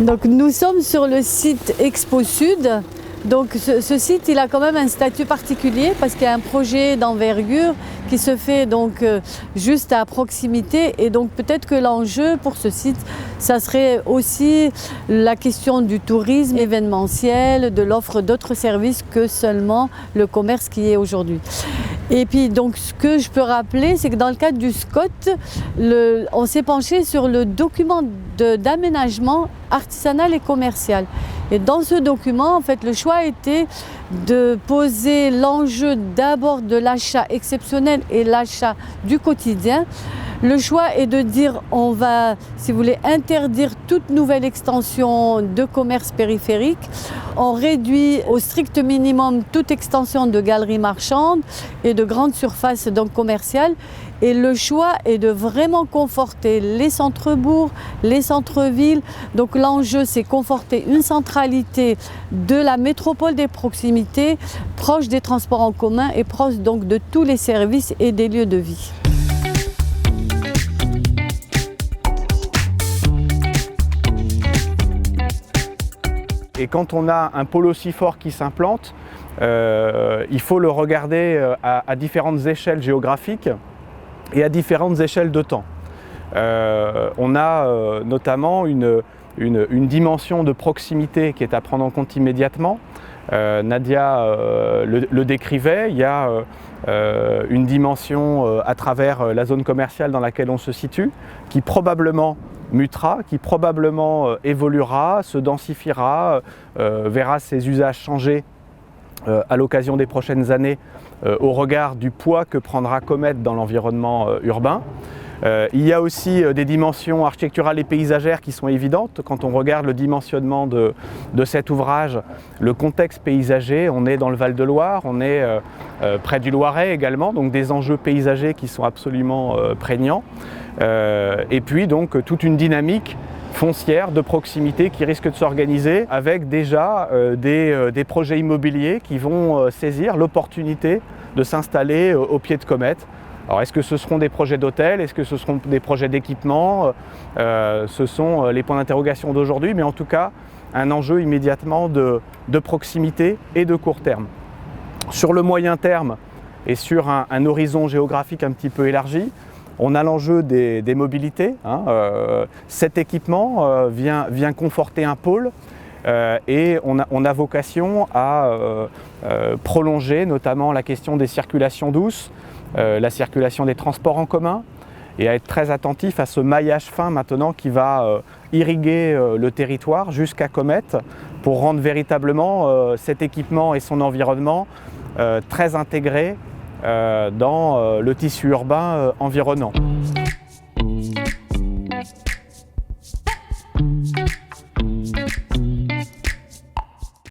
Donc nous sommes sur le site Expo Sud. Donc ce site, il a quand même un statut particulier parce qu'il y a un projet d'envergure qui se fait donc juste à proximité, et donc peut-être que l'enjeu pour ce site, ça serait aussi la question du tourisme événementiel, de l'offre d'autres services que seulement le commerce qui est aujourd'hui. Et puis donc ce que je peux rappeler, c'est que dans le cadre du SCOT, on s'est penché sur le document d'aménagement artisanal et commercial. Et dans ce document, en fait, le choix a été de poser l'enjeu d'abord de l'achat exceptionnel et l'achat du quotidien. Le choix est de dire on va, si vous voulez, interdire toute nouvelle extension de commerce périphérique. On réduit au strict minimum toute extension de galeries marchandes et de grandes surfaces donc commerciales. Et le choix est de vraiment conforter les centres-bourgs, les centres-villes. Donc l'enjeu, c'est conforter une centralité de la métropole des proximités, proche des transports en commun et proche donc de tous les services et des lieux de vie. Et quand on a un pôle aussi fort qui s'implante, il faut le regarder à différentes échelles géographiques et à différentes échelles de temps. On a notamment une dimension de proximité qui est à prendre en compte immédiatement. Nadia le décrivait, il y a une dimension à travers la zone commerciale dans laquelle on se situe, qui probablement mutera, qui probablement évoluera, se densifiera, verra ses usages changer à l'occasion des prochaines années au regard du poids que prendra Comet dans l'environnement urbain. Il y a aussi des dimensions architecturales et paysagères qui sont évidentes. Quand on regarde le dimensionnement de cet ouvrage, le contexte paysager, on est dans le Val-de-Loire, on est près du Loiret également, donc des enjeux paysagers qui sont absolument prégnants. Et puis donc toute une dynamique foncière de proximité qui risque de s'organiser avec déjà des projets immobiliers qui vont saisir l'opportunité de s'installer au pied de Comet. Alors est-ce que ce seront des projets d'hôtels, est-ce que ce seront des projets d'équipement, ce sont les points d'interrogation d'aujourd'hui, mais en tout cas un enjeu immédiatement de proximité et de court terme. Sur le moyen terme et sur un horizon géographique un petit peu élargi, on a l'enjeu des mobilités. Cet équipement vient conforter un pôle et on a vocation à prolonger notamment la question des circulations douces, la circulation des transports en commun, et à être très attentif à ce maillage fin maintenant qui va irriguer le territoire jusqu'à Comet pour rendre véritablement cet équipement et son environnement très intégrés dans le tissu urbain environnant.